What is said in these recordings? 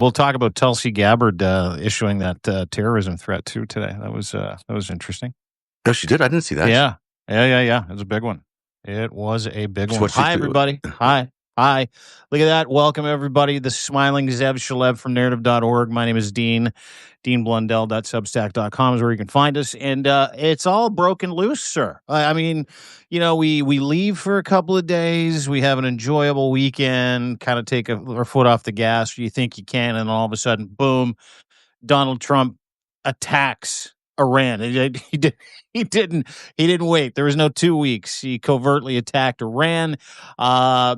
We'll talk about Tulsi Gabbard issuing that terrorism threat too today. That was interesting. Oh, she did? I didn't see that. Yeah. It was a big one. It was a big one. What she Hi, do? everybody. Hi. Look at that. Welcome, everybody. The smiling Zev Shalev from narrative.org. My name is Dean. DeanBlundell.substack.com is where you can find us. And it's all broken loose, sir. I mean, we leave for a couple of days. We have an enjoyable weekend, kind of take our foot off the gas. You think you can, and all of a sudden, boom, Donald Trump attacks Iran. He didn't wait. There was no 2 weeks. He covertly attacked Iran,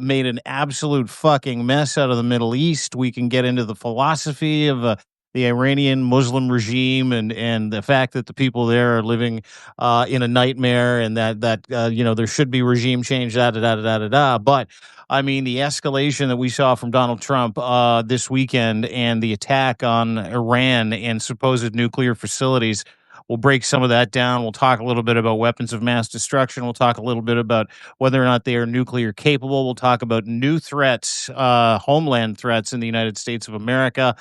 made an absolute fucking mess out of the Middle East. We can get into the philosophy of the Iranian Muslim regime and the fact that the people there are living in a nightmare, and that there should be regime change. But I mean, the escalation that we saw from Donald Trump this weekend and the attack on Iran and supposed nuclear facilities. We'll break some of that down. We'll talk a little bit about weapons of mass destruction. We'll talk a little bit about whether or not they are nuclear capable. We'll talk about new threats, homeland threats in the United States of America.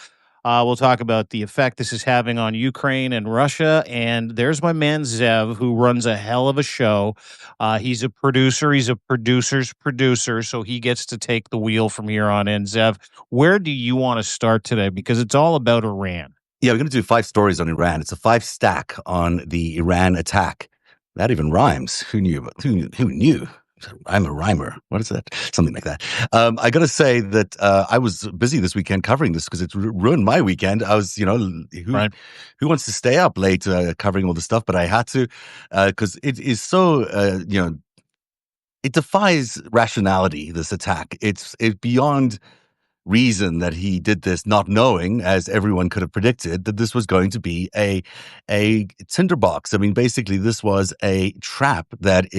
We'll talk about the effect this is having on Ukraine and Russia. And there's my man, Zev, who runs a hell of a show. He's a producer. He's a producer's producer. So he gets to take the wheel from here on in. Zev, where do you want to start today? Because it's all about Iran. Yeah, we're going to do 5 stories on Iran. It's a 5-stack on the Iran attack. That even rhymes. Who knew? Who knew? I'm a rhymer. What is that? Something like that. I got to say that I was busy this weekend covering this because it ruined my weekend. I was, who wants to stay up late covering all the stuff? But I had to because it is so, it defies rationality, this attack. It's beyond reason that he did this, not knowing, as everyone could have predicted, that this was going to be a tinderbox. I mean, basically, this was a trap that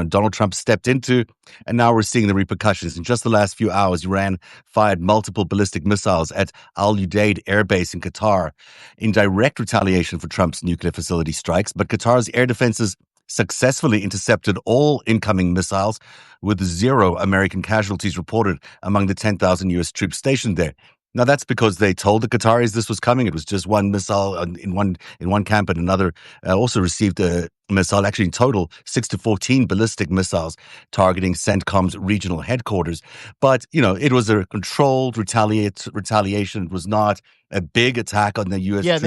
Donald Trump stepped into, and now we're seeing the repercussions. In just the last few hours, Iran fired multiple ballistic missiles at Al Udeid Air Base in Qatar in direct retaliation for Trump's nuclear facility strikes. But Qatar's air defenses successfully intercepted all incoming missiles, with 0 American casualties reported among the 10,000 U.S. troops stationed there. Now, that's because they told the Qataris this was coming. It was just one missile in one camp, and another also received a missile. Actually, in total, 6 to 14 ballistic missiles targeting CENTCOM's regional headquarters. But, it was a controlled retaliation. It was not a big attack on the U.S. Yeah, troops.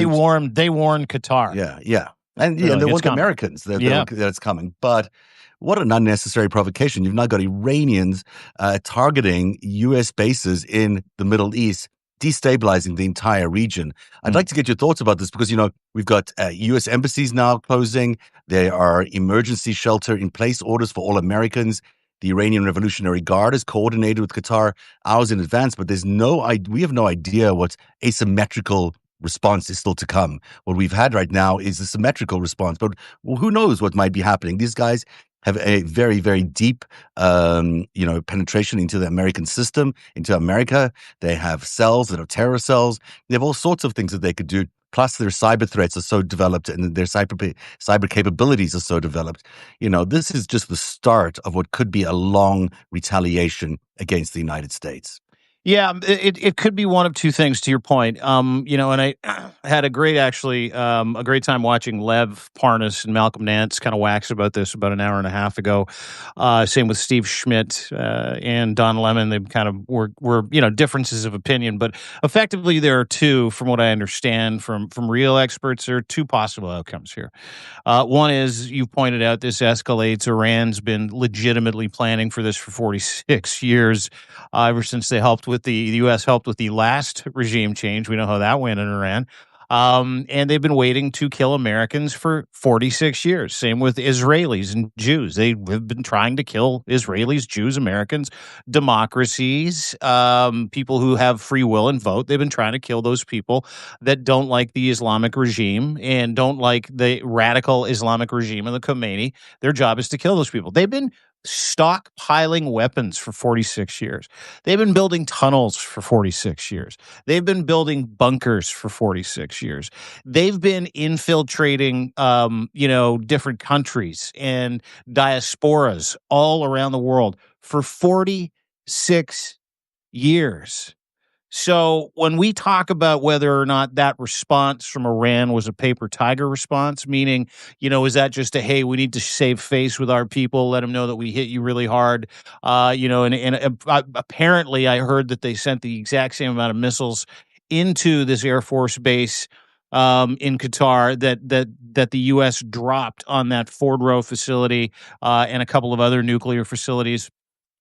they warned Qatar. Yeah. And they want Americans that it's coming. But what an unnecessary provocation. You've now got Iranians targeting U.S. bases in the Middle East, destabilizing the entire region. I'd like to get your thoughts about this because, we've got U.S. embassies now closing. There are emergency shelter in place orders for all Americans. The Iranian Revolutionary Guard is coordinated with Qatar hours in advance, but we have no idea what asymmetrical response is still to come. What we've had right now is a symmetrical response, but who knows what might be happening. These guys have a very, very deep, penetration into the American system, into America. They have cells that are terror cells. They have all sorts of things that they could do. Plus, their cyber threats are so developed, and their cyber capabilities are so developed. This is just the start of what could be a long retaliation against the United States. Yeah, it could be one of two things, to your point. And I had a great time watching Lev Parnas and Malcolm Nance kind of wax about this about an hour and a half ago. Same with Steve Schmidt and Don Lemon. They kind of were differences of opinion, but effectively there are two, from what I understand from real experts, there are two possible outcomes here. One is, you pointed out, this escalates. Iran's been legitimately planning for this for 46 years, ever since the U.S. helped with the last regime change. We know how that went in Iran. And they've been waiting to kill Americans for 46 years. Same with Israelis and Jews. They have been trying to kill Israelis, Jews, Americans, democracies, people who have free will and vote. They've been trying to kill those people that don't like the Islamic regime and don't like the radical Islamic regime of the Khomeini. Their job is to kill those people. They've been stockpiling weapons for 46 years. They've been building tunnels for 46 years. They've been building bunkers for 46 years. They've been infiltrating, different countries and diasporas all around the world for 46 years. So when we talk about whether or not that response from Iran was a paper tiger response, meaning, is that just a, hey, we need to save face with our people, let them know that we hit you really hard, apparently I heard that they sent the exact same amount of missiles into this Air Force base in Qatar that the U.S. dropped on that Ford Row facility and a couple of other nuclear facilities.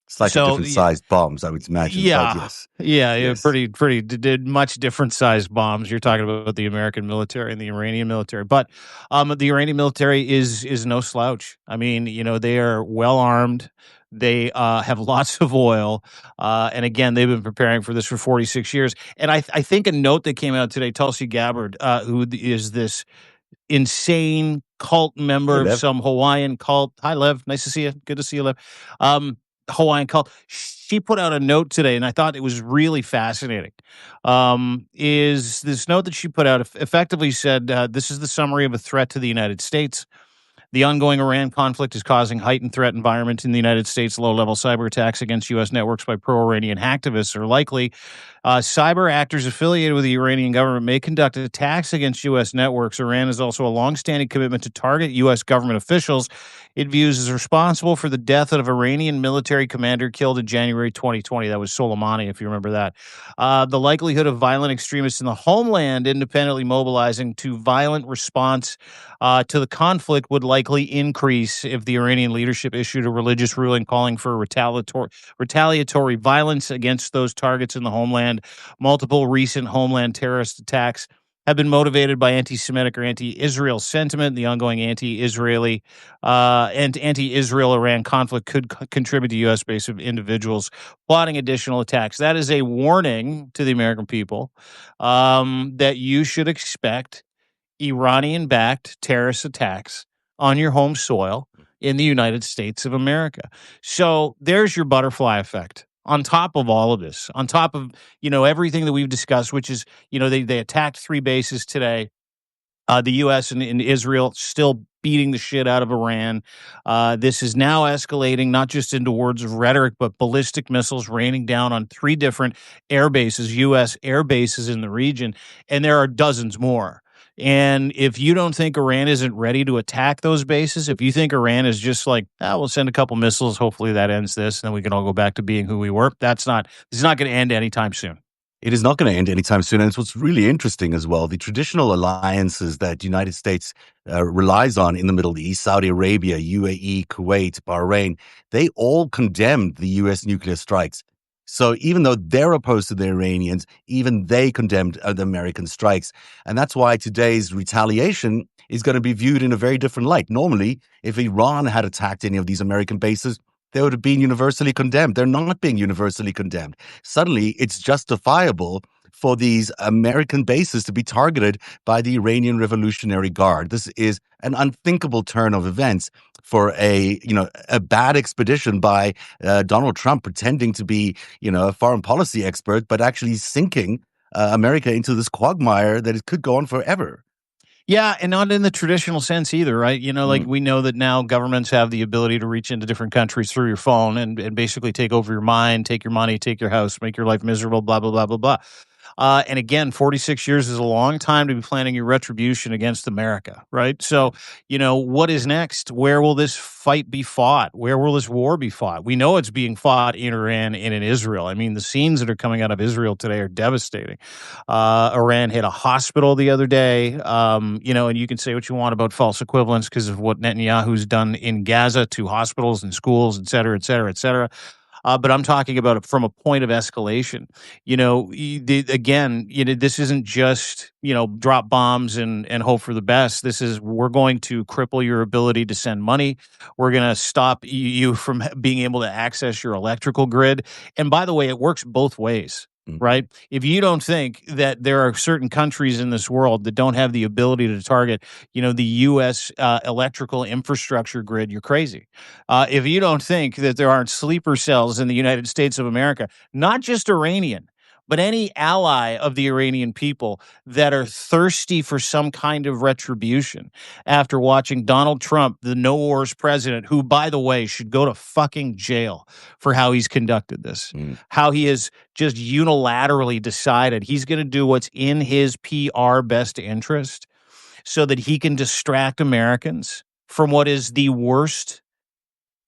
Slightly So different sized bombs, I would imagine, but yeah, yes, yeah, yes. pretty did much different sized bombs. You're talking about the American military and the Iranian military, but the Iranian military is no slouch. I mean, they are well armed. They have lots of oil, and again, they've been preparing for this for 46 years. And I think a note that came out today, Tulsi Gabbard, who is this insane cult Hey, member of Lev. some Hawaiian cult. Hi, Lev. Nice to see you. Good to see you, Lev. Hawaiian cult. She put out a note today, and I thought it was really fascinating. Is this note that she put out effectively said, this is the summary of a threat to the United States. The ongoing Iran conflict is causing heightened threat environment in the United States. Low-level cyber attacks against U.S. networks by pro-Iranian hacktivists are likely. Cyber actors affiliated with the Iranian government may conduct attacks against U.S. networks. Iran has also a longstanding commitment to target U.S. government officials it views as responsible for the death of Iranian military commander killed in January 2020. That was Soleimani, if you remember that. The likelihood of violent extremists in the homeland independently mobilizing to violent response to the conflict would likely increase if the Iranian leadership issued a religious ruling calling for retaliatory violence against those targets in the homeland. Multiple recent homeland terrorist attacks have been motivated by anti-Semitic or anti-Israel sentiment. The ongoing anti-Israeli and anti-Israel Iran conflict could contribute to U.S. base of individuals plotting additional attacks. That is a warning to the American people that you should expect Iranian backed terrorist attacks on your home soil in the United States of America. So there's your butterfly effect. On top of all of this, on top of everything that we've discussed, which is they attacked 3 bases today. The U.S. and Israel still beating the shit out of Iran. This is now escalating not just into words of rhetoric, but ballistic missiles raining down on 3 different air bases, U.S. air bases in the region, and there are dozens more. And if you don't think Iran isn't ready to attack those bases, if you think Iran is just like, we'll send a couple missiles, hopefully that ends this, and then we can all go back to being who we were. This is not going to end anytime soon. It is not going to end anytime soon. And it's what's really interesting as well. The traditional alliances that the United States relies on in the Middle East, Saudi Arabia, UAE, Kuwait, Bahrain, they all condemned the U.S. nuclear strikes. So even though they're opposed to the Iranians, even they condemned the American strikes. And that's why today's retaliation is going to be viewed in a very different light. Normally, if Iran had attacked any of these American bases, they would have been universally condemned. They're not being universally condemned. Suddenly, it's justifiable for these American bases to be targeted by the Iranian Revolutionary Guard. This is an unthinkable turn of events for a bad expedition by Donald Trump pretending to be, a foreign policy expert, but actually sinking America into this quagmire that it could go on forever. Yeah, and not in the traditional sense either, right? Like we know that now governments have the ability to reach into different countries through your phone and basically take over your mind, take your money, take your house, make your life miserable, blah, blah, blah, blah, blah. And again, 46 years is a long time to be planning your retribution against America, right? So, what is next? Where will this fight be fought? Where will this war be fought? We know it's being fought in Iran and in Israel. I mean, the scenes that are coming out of Israel today are devastating. Iran hit a hospital the other day, and you can say what you want about false equivalence because of what Netanyahu's done in Gaza to hospitals and schools, et cetera, et cetera, et cetera. But I'm talking about it from a point of escalation. Again, this isn't just drop bombs and hope for the best. This is we're going to cripple your ability to send money. We're going to stop you from being able to access your electrical grid. And by the way, it works both ways. Right? If you don't think that there are certain countries in this world that don't have the ability to target, the U.S. Electrical infrastructure grid, you're crazy. If you don't think that there aren't sleeper cells in the United States of America, not just Iranian, but any ally of the Iranian people that are thirsty for some kind of retribution after watching Donald Trump, the no wars president, who, by the way, should go to fucking jail for how he's conducted this, Mm. how he has just unilaterally decided he's going to do what's in his PR best interest so that he can distract Americans from what is the worst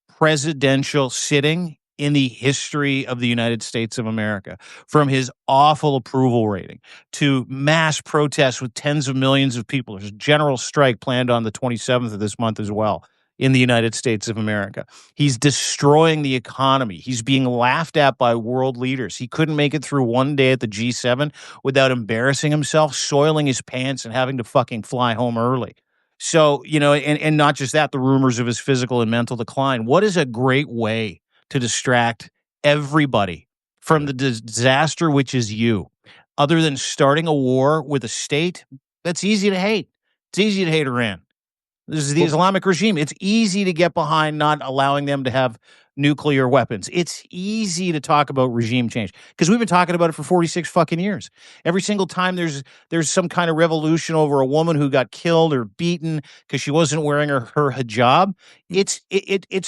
presidential sitting in the history of the United States of America, from his awful approval rating to mass protests with tens of millions of people. There's a general strike planned on the 27th of this month as well in the United States of America. He's destroying the economy. He's being laughed at by world leaders. He couldn't make it through one day at the G7 without embarrassing himself, soiling his pants, and having to fucking fly home early. So, and not just that, the rumors of his physical and mental decline. What is a great way to distract everybody from the disaster, which is you, other than starting a war with a state that's easy to hate? It's easy to hate Iran. This is the Well, Islamic regime. It's easy to get behind not allowing them to have nuclear weapons. It's easy to talk about regime change because we've been talking about it for 46 fucking years. Every single time there's some kind of revolution over a woman who got killed or beaten because she wasn't wearing her hijab, it's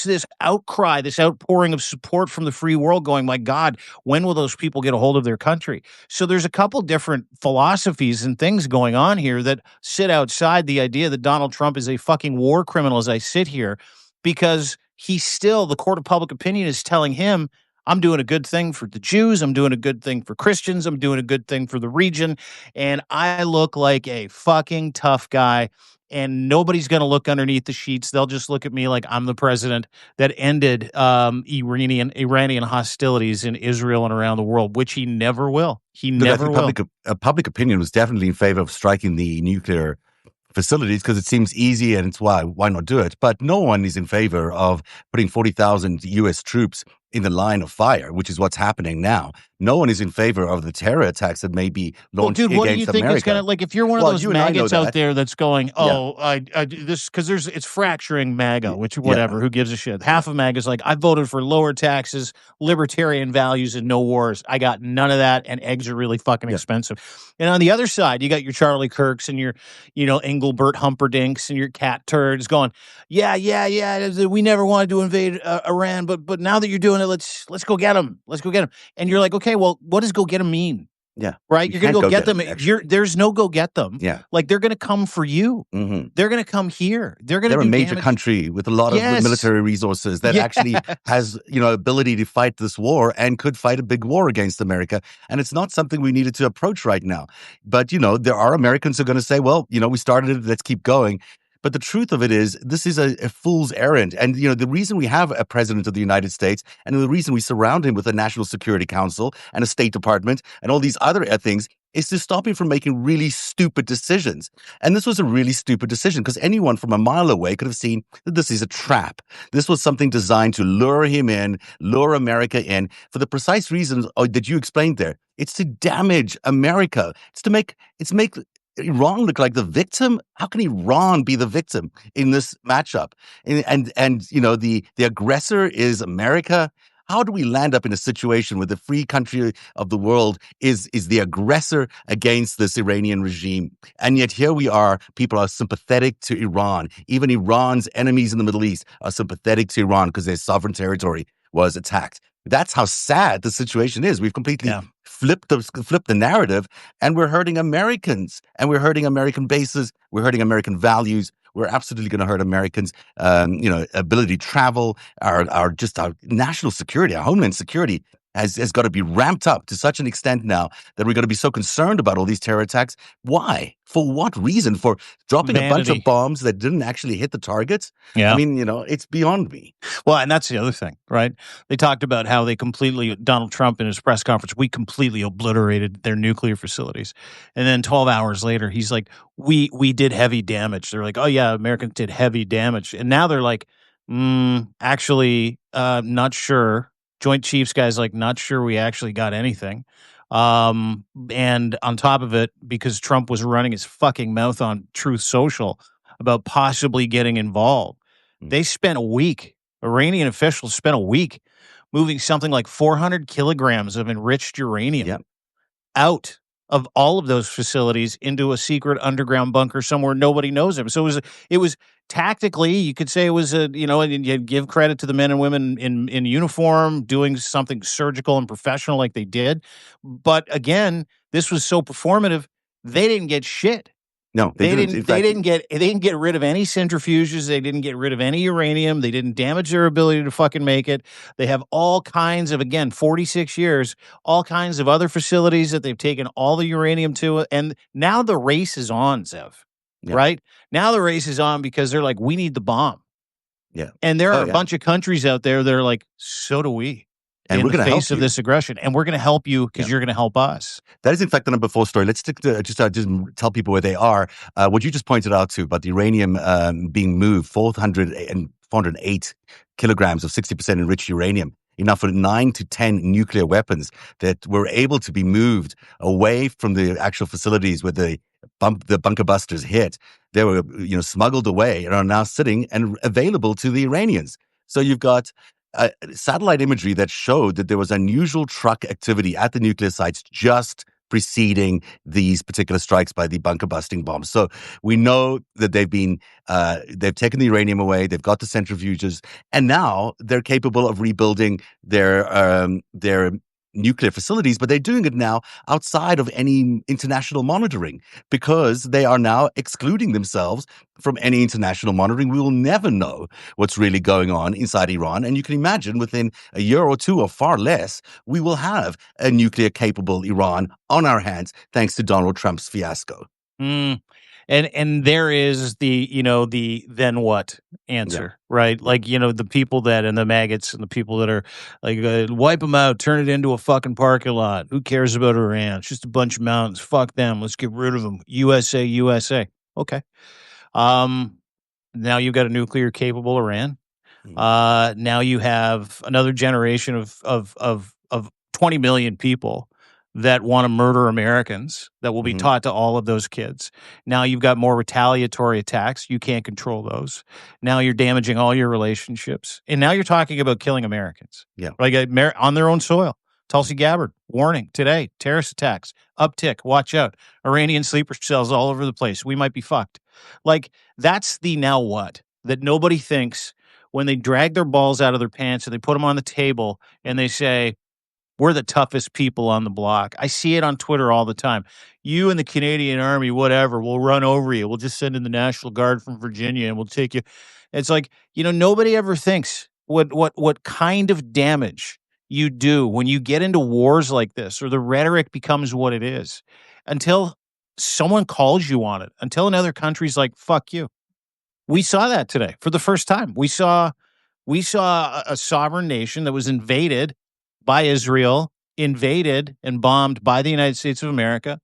this outcry, this outpouring of support from the free world going, my God, when will those people get a hold of their country? So there's a couple different philosophies and things going on here that sit outside the idea that Donald Trump is a fucking war criminal as I sit here, because the court of public opinion is telling him, I'm doing a good thing for the Jews. I'm doing a good thing for Christians. I'm doing a good thing for the region. And I look like a fucking tough guy. And nobody's going to look underneath the sheets. They'll just look at me like I'm the president that ended Iranian hostilities in Israel and around the world, which he never will. He Look, I never think will. public opinion was definitely in favor of striking the nuclear facilities because it seems easy and it's why not do it? But no one is in favor of putting 40,000 U.S. troops in the line of fire, which is what's happening now. No one is in favor of the terror attacks that may be Well, launched dude, what do you against think it's America. gonna like? If you're one of Well, those you and I know maggots out that. there that's going, Yeah, "Oh, I do this," because it's fracturing MAGA, which yeah, whatever, who gives a shit? Half of MAGA is like, I voted for lower taxes, libertarian values, and no wars. I got none of that, and eggs are really fucking yeah. expensive. And on the other side, you got your Charlie Kirks and your, Engelbert Humperdinks and your cat turds going, yeah. We never wanted to invade Iran, but now that you're doing it, let's go get them. Let's go get them. And you're like, okay, well, what does go get them mean? Yeah, Right? you You're gonna can't go go get get them. them. Actually, There's no go get them. yeah. Like they're gonna come for you. Hmm. They're gonna come here. They're gonna They're a do major damage. country with a lot of Yes. military resources that actually Yes. has, ability to fight this war and could fight a big war against America. And it's not something we needed to approach right now. But, there are Americans who are going to say, well, we started it, let's keep going. But the truth of it is, this is a fool's errand. And, the reason we have a president of the United States and the reason we surround him with a National Security Council and a State Department and all these other things is to stop him from making really stupid decisions. And this was a really stupid decision because anyone from a mile away could have seen that this is a trap. This was something designed to lure him in, lure America in for the precise reasons that you explained there. It's to damage America. It's to make Iran look like the victim. How can Iran be the victim in this matchup? And the aggressor is America. How do we land up in a situation where the free country of the world is the aggressor against this Iranian regime? And yet here we are, people are sympathetic to Iran. Even Iran's enemies in the Middle East are sympathetic to Iran because their sovereign territory was attacked. That's how sad the situation is. We've completely Yeah. flipped the narrative, and we're hurting Americans, and we're hurting American bases, we're hurting American values. We're absolutely going to hurt Americans, ability to travel, our national security, our homeland security has got to be ramped up to such an extent now that we're going to be so concerned about all these terror attacks. Why? For what reason? For dropping a bunch Vanity. of bombs that didn't actually hit the targets? I Yeah. mean, it's beyond me. Well, and that's the other thing, right? They talked about how Donald Trump in his press conference, we completely obliterated their nuclear facilities. And then 12 hours later, he's like, we did heavy damage. They're like, oh yeah, Americans did heavy damage. And now they're like, actually, not sure. Joint Chiefs guys like, not sure we actually got anything. And on top of it, because Trump was running his fucking mouth on Truth Social about possibly getting involved, they spent a week. Iranian officials spent a week moving something like 400 kilograms of enriched uranium Yep. out of all of those facilities into a secret underground bunker somewhere nobody knows him. So it was tactically, you could say it was a, and you give credit to the men and women in uniform doing something surgical and professional like they did. But again, this was so performative, they didn't get shit. No, they They didn't. In didn't they fact, didn't get rid of any centrifuges, they didn't get rid of any uranium, they didn't damage their ability to fucking make it. They have all kinds of, again, 46 years, all kinds of other facilities that they've taken all the uranium to, and now the race is on, Zev, yeah, right? Now the race is on because they're like, "We need the bomb." yeah. And there Oh, are a yeah. bunch of countries out there that are like, "So do we," And in we're the going to face help of you. this aggression, and we're gonna help you because Yeah. you're gonna help us. That is, in fact, the number four story. Let's stick to just tell people where they are. What you just pointed out to about the uranium being moved, 408 kilograms of 60% enriched uranium, enough for 9 to 10 nuclear weapons that were able to be moved away from the actual facilities where the bunker busters hit. They were, smuggled away and are now sitting and available to the Iranians. So you've got satellite imagery that showed that there was unusual truck activity at the nuclear sites just preceding these particular strikes by the bunker busting bombs. So we know that they've taken the uranium away, they've got the centrifuges, and now they're capable of rebuilding their nuclear facilities, but they're doing it now outside of any international monitoring because they are now excluding themselves from any international monitoring. We will never know what's really going on inside Iran. And you can imagine within a year or two or far less, we will have a nuclear capable Iran on our hands thanks to Donald Trump's fiasco. Mm. And there is the then what Yeah. answer, right? Yeah. Like, the people that, and the maggots and the people that are like, wipe them out, turn it into a fucking parking lot. Who cares about Iran? It's just a bunch of mountains. Fuck them. Let's get rid of them. USA, USA. Okay. Um, Now you've got a nuclear capable Iran. Mhm. Now you have another generation of 20 million people that want to murder Americans that will be Mhm. taught to all of those kids. Now you've got more retaliatory attacks. You can't control those. Now you're damaging all your relationships. And now you're talking about killing Americans, Yeah. like on their own soil. Tulsi Gabbard, warning today, terrorist attacks, uptick, watch out. Iranian sleeper cells all over the place. We might be fucked. Like, that's the now what that nobody thinks when they drag their balls out of their pants and they put them on the table and they say, we're the toughest people on the block. I see it on Twitter all the time. You and the Canadian Army, whatever, we'll run over you. We'll just send in the National Guard from Virginia and we'll take you. It's like, nobody ever thinks what kind of damage you do when you get into wars like this, or the rhetoric becomes what it is, until someone calls you on it, until another country's like, fuck you. We saw that today for the first time. We saw a sovereign nation that was invaded by Israel, invaded and bombed by the United States of America.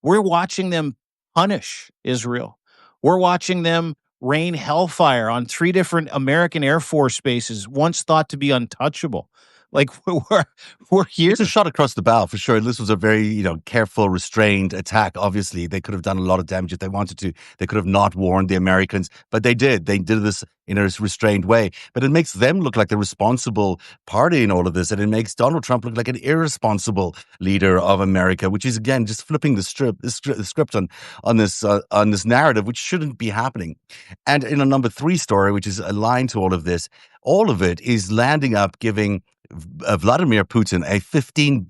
We're watching them punish Israel. We're watching them rain hellfire on 3 different American Air Force bases, once thought to be untouchable. Like, we're It's a here. shot across the bow for sure. This was a very, careful, restrained attack. Obviously, they could have done a lot of damage if they wanted to. They could have not warned the Americans, but they did. They did this in a restrained way. But it makes them look like the responsible party in all of this, and it makes Donald Trump look like an irresponsible leader of America, which is again just flipping the script on this narrative, which shouldn't be happening. And in a number three story, which is aligned to all of this, all of it is landing up giving Vladimir Putin a $50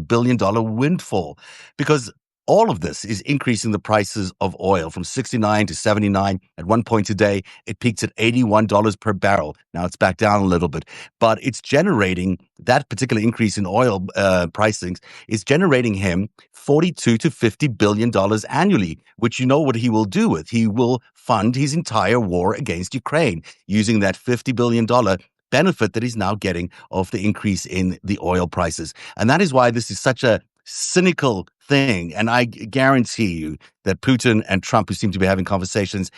billion windfall, because all of this is increasing the prices of oil from 69 to 79. At one point today, it peaked at $81 per barrel. Now it's back down a little bit, but it's generating that particular increase in oil pricings is generating him 42 to $50 billion annually, which you know what he will do with. He will fund his entire war against Ukraine using that $50 billion benefit that he's now getting of the increase in the oil prices. And that is why this is such a cynical thing. And I guarantee you that Putin and Trump, who seem to be having conversations,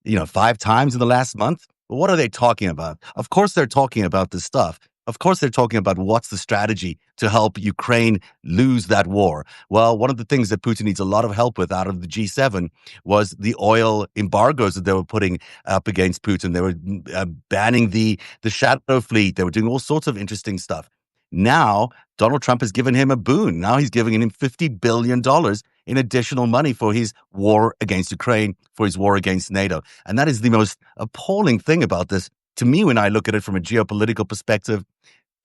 5 times in the last month, what are they talking about? Of course, they're talking about this stuff. Of course, they're talking about what's the strategy to help Ukraine lose that war. Well, one of the things that Putin needs a lot of help with out of the G7 was the oil embargoes that they were putting up against Putin. They were banning the shadow fleet. They were doing all sorts of interesting stuff. Now, Donald Trump has given him a boon. Now he's giving him $50 billion in additional money for his war against Ukraine, for his war against NATO. And that is the most appalling thing about this. To me, when I look at it from a geopolitical perspective,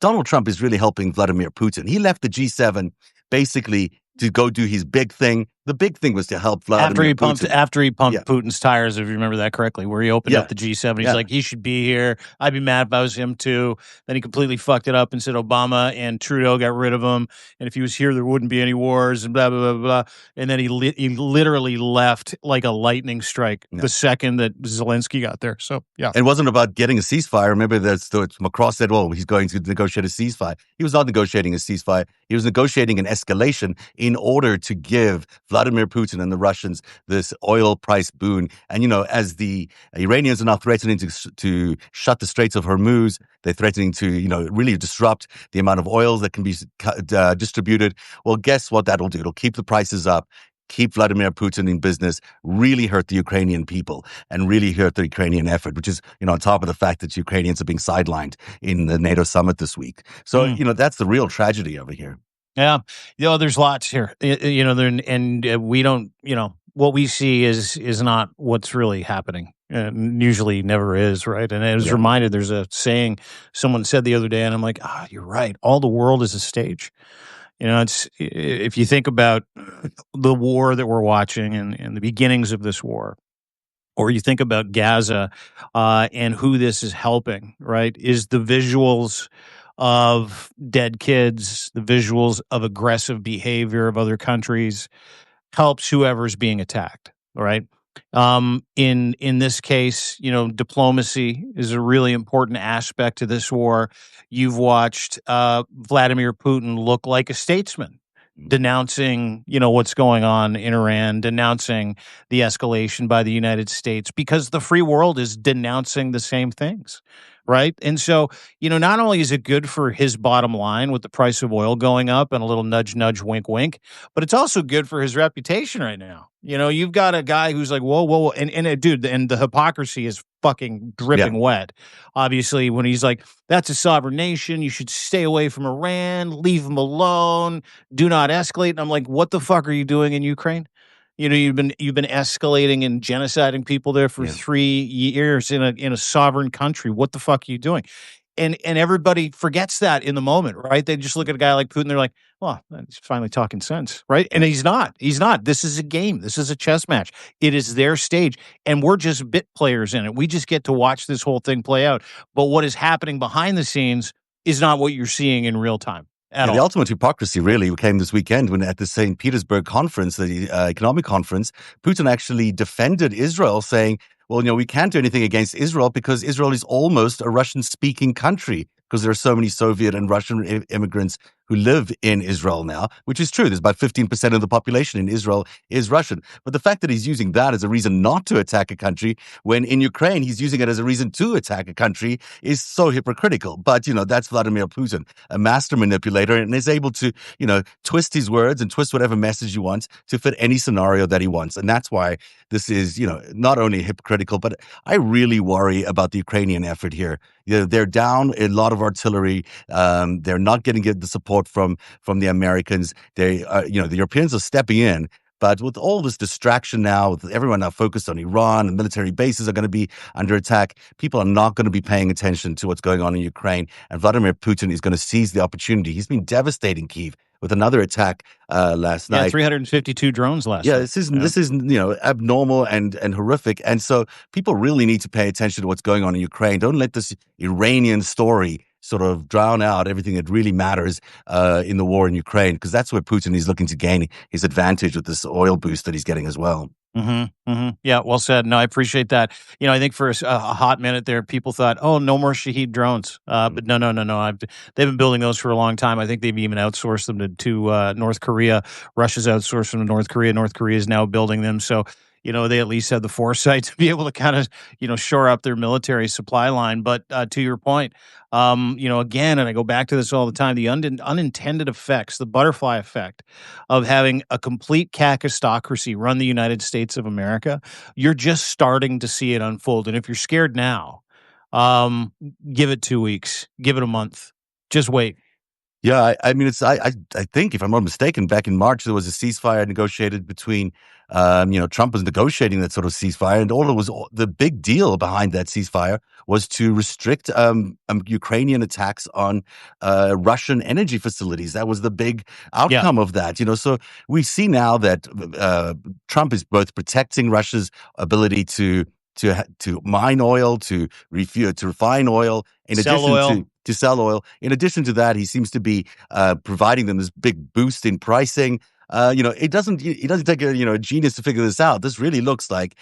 Donald Trump is really helping Vladimir Putin. He left the G7 basically to go do his big thing. The big thing was to help Vladimir Putin. After he Yeah, pumped Putin's tires, if you remember that correctly, where he opened up yeah, the G7. He's yeah. like, he should be here. I'd be mad if I was him too. Then he completely fucked it up and said Obama and Trudeau got rid of him, and if he was here, there wouldn't be any wars and blah blah blah blah. And then he literally left like a lightning strike Yeah. the second that Zelensky got there. So yeah, It wasn't about getting a ceasefire. Remember that Macron said, "Oh, he's going to negotiate a ceasefire." He was not negotiating a ceasefire. He was negotiating an escalation in order to give Vladimir Putin and the Russians this oil price boon. And as the Iranians are now threatening to shut the Straits of Hormuz, they're threatening to really disrupt the amount of oil that can be distributed. Well, guess what that'll do? It'll keep the prices up, keep Vladimir Putin in business, really hurt the Ukrainian people and really hurt the Ukrainian effort, which is, on top of the fact that Ukrainians are being sidelined in the NATO summit this week. So, that's the real tragedy over here. Yeah, there's lots here. We don't. What we see is not what's really happening. Usually, never is, right? And I was reminded. There's a saying someone said the other day, and I'm like, you're right. All the world is a stage. It's if you think about the war that we're watching and the beginnings of this war, or you think about Gaza and who this is helping, right? Is the visuals of dead kids, the visuals of aggressive behavior of other countries helps whoever's being attacked, right? In this case, diplomacy is a really important aspect to this war. You've watched Vladimir Putin look like a statesman, denouncing, what's going on in Iran, denouncing the escalation by the United States, because the free world is denouncing the same things, right? And so, not only is it good for his bottom line with the price of oil going up and a little nudge, nudge, wink, wink, but it's also good for his reputation right now. You've got a guy who's like, whoa, whoa, whoa. And dude, and the hypocrisy is fucking dripping wet. Obviously, when he's like, that's a sovereign nation. You should stay away from Iran, leave them alone, do not escalate. And I'm like, what the fuck are you doing in Ukraine? You've been escalating and genociding people there for 3 years in a sovereign country. What the fuck are you doing? And everybody forgets that in the moment, right? They just look at a guy like Putin. They're like, well, he's finally talking sense, right? And he's not. He's not. This is a game. This is a chess match. It is their stage. And we're just bit players in it. We just get to watch this whole thing play out. But what is happening behind the scenes is not what you're seeing in real time. The ultimate hypocrisy really came this weekend when at the St. Petersburg conference, the economic conference, Putin actually defended Israel, saying, well, we can't do anything against Israel because Israel is almost a Russian-speaking country because there are so many Soviet and Russian immigrants who live in Israel now, which is true. There's about 15% of the population in Israel is Russian. But the fact that he's using that as a reason not to attack a country, when in Ukraine he's using it as a reason to attack a country, is so hypocritical. But, that's Vladimir Putin, a master manipulator, and is able to, twist his words and twist whatever message he wants to fit any scenario that he wants. And that's why this is, not only hypocritical, but I really worry about the Ukrainian effort here. They're down a lot of artillery. They're not getting the support from the Americans. They, the Europeans are stepping in. But with all this distraction now, with everyone now focused on Iran and military bases are going to be under attack, people are not going to be paying attention to what's going on in Ukraine. And Vladimir Putin is going to seize the opportunity. He's been devastating Kyiv with another attack last night. 352 drones last night. This is abnormal and horrific. And so people really need to pay attention to what's going on in Ukraine. Don't let this Iranian story sort of drown out everything that really matters in the war in Ukraine, because that's where Putin is looking to gain his advantage with this oil boost that he's getting as well. Mm-hmm, mm-hmm. Yeah, well said. No, I appreciate that. I think for a hot minute there, people thought, "Oh, no more Shahed drones." But no. They've been building those for a long time. I think they've even outsourced them to North Korea. Russia's outsourced them to North Korea. North Korea is now building them. So they at least have the foresight to be able to kind of, shore up their military supply line. But to your point, again, and I go back to this all the time, the unintended effects, the butterfly effect of having a complete kakistocracy run the United States of America, you're just starting to see it unfold. And if you're scared now, give it 2 weeks, give it a month, just wait. Yeah, I mean, I think if I'm not mistaken, back in March there was a ceasefire negotiated between, Trump was negotiating that sort of ceasefire, and the big deal behind that ceasefire was to restrict Ukrainian attacks on Russian energy facilities. That was the big Yeah, outcome of that. So we see now that Trump is both protecting Russia's ability to mine oil, to refine oil, in sell addition oil. to sell oil. In addition to that, he seems to be providing them this big boost in pricing. It doesn't take a genius to figure this out. This really looks like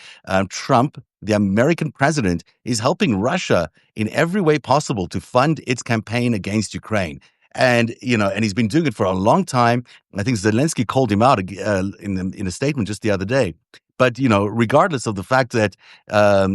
Trump, the American president, is helping Russia in every way possible to fund its campaign against Ukraine. And he's been doing it for a long time. I think Zelensky called him out in a statement just the other day. But regardless of the fact that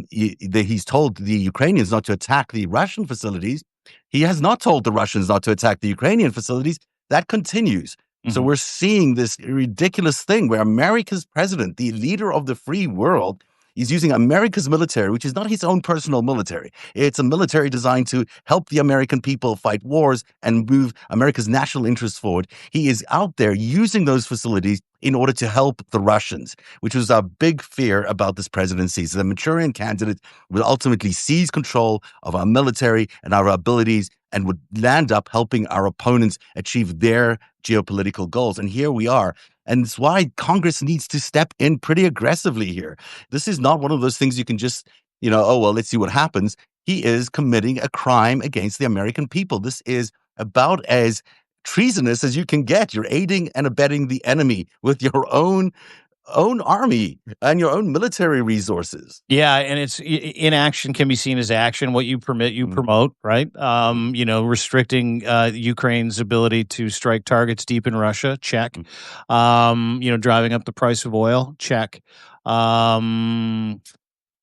he's told the Ukrainians not to attack the Russian facilities, he has not told the Russians not to attack the Ukrainian facilities. That continues. So Mhm. we're seeing this ridiculous thing where America's president, the leader of the free world, is using America's military, which is not his own personal military. It's a military designed to help the American people fight wars and move America's national interests forward. He is out there using those facilities in order to help the Russians, which was our big fear about this presidency. So the Manchurian candidate will ultimately seize control of our military and our abilities and would land up helping our opponents achieve their geopolitical goals. And here we are. And it's why Congress needs to step in pretty aggressively here. This is not one of those things you can just, oh, well, let's see what happens. He is committing a crime against the American people. This is about as treasonous as you can get. You're aiding and abetting the enemy with your own army and your own military resources. Yeah, and inaction can be seen as action. What you permit, you Mhm, promote, right? mhm, Restricting Ukraine's ability to strike targets deep in Russia, check. mhm. Driving up the price of oil, check.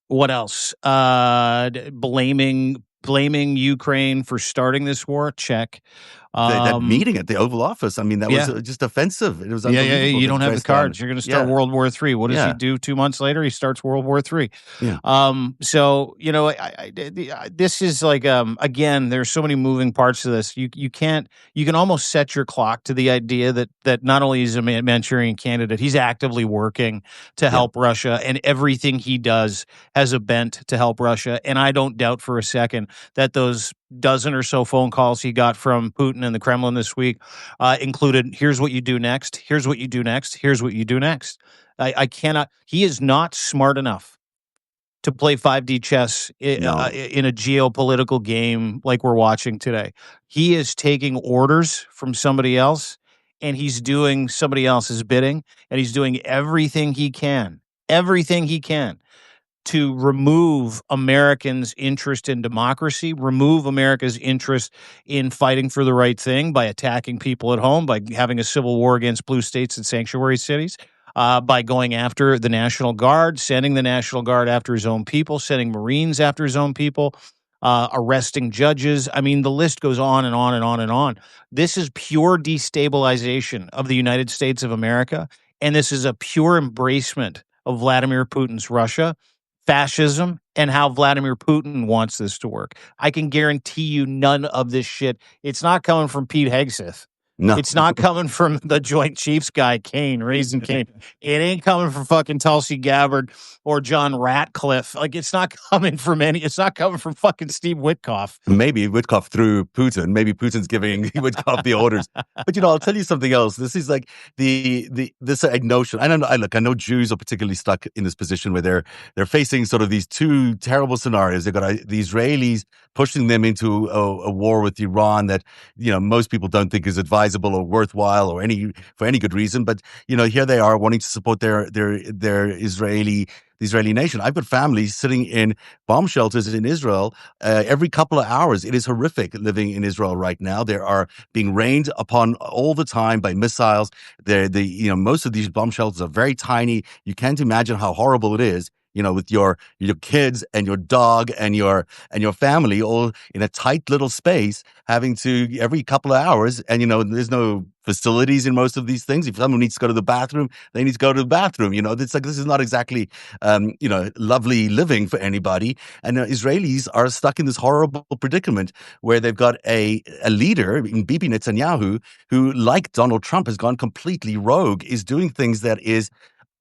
What else? Blaming Ukraine for starting this war, check. That Um, meeting at the Oval Office, I mean, that was yeah, just offensive. It was yeah. unbelievable You to don't have the dress down. cards. You're going to start Yeah, World War III. What does he yeah, do 2 months later? He starts World War III. yeah. So this is like again. There's so many moving parts to this. You can't. You can almost set your clock to the idea that not only is a Manchurian candidate, he's actively working to Yeah. help Russia, and everything he does has a bent to help Russia. And I don't doubt for a second that those dozen or so phone calls he got from Putin and the Kremlin this week included, here's what you do next, here's what you do next, here's what you do next. I cannot, he is not smart enough to play 5D chess No. in a geopolitical game like we're watching today. He is taking orders from somebody else and he's doing somebody else's bidding and he's doing everything he can to remove Americans' interest in democracy, remove America's interest in fighting for the right thing by attacking people at home, by having a civil war against blue states and sanctuary cities, by going after the National Guard, sending the National Guard after his own people, sending Marines after his own people, arresting judges. I mean, the list goes on and on and on and on. This is pure destabilization of the United States of America. And this is a pure embracement of Vladimir Putin's Russia, fascism, and how Vladimir Putin wants this to work. I can guarantee you none of this shit. It's not coming from Pete Hegseth. No. It's not coming from the Joint Chiefs guy, Kane, Raising Kane. It ain't coming from fucking Tulsi Gabbard or John Ratcliffe. Like, it's not coming from fucking Steve Witkoff. Maybe Witkoff through Putin. Maybe Putin's giving Witkoff the orders. But I'll tell you something else. This is like this notion. I know Jews are particularly stuck in this position where they're facing sort of these two terrible scenarios. They've got the Israelis pushing them into a war with Iran that most people don't think is advisable or worthwhile or for any good reason. But here they are wanting to support their Israeli nation. I've got families sitting in bomb shelters in Israel every couple of hours. It is horrific living in Israel right now. They are being rained upon all the time by missiles. Most of these bomb shelters are very tiny. You can't imagine how horrible it is. With your kids and your dog and your family all in a tight little space, having to every couple of hours, and there's no facilities in most of these things. If someone needs to go to the bathroom, they need to go to the bathroom. It's like this is not exactly lovely living for anybody. And Israelis are stuck in this horrible predicament where they've got a leader in Bibi Netanyahu who, like Donald Trump, has gone completely rogue, is doing things that is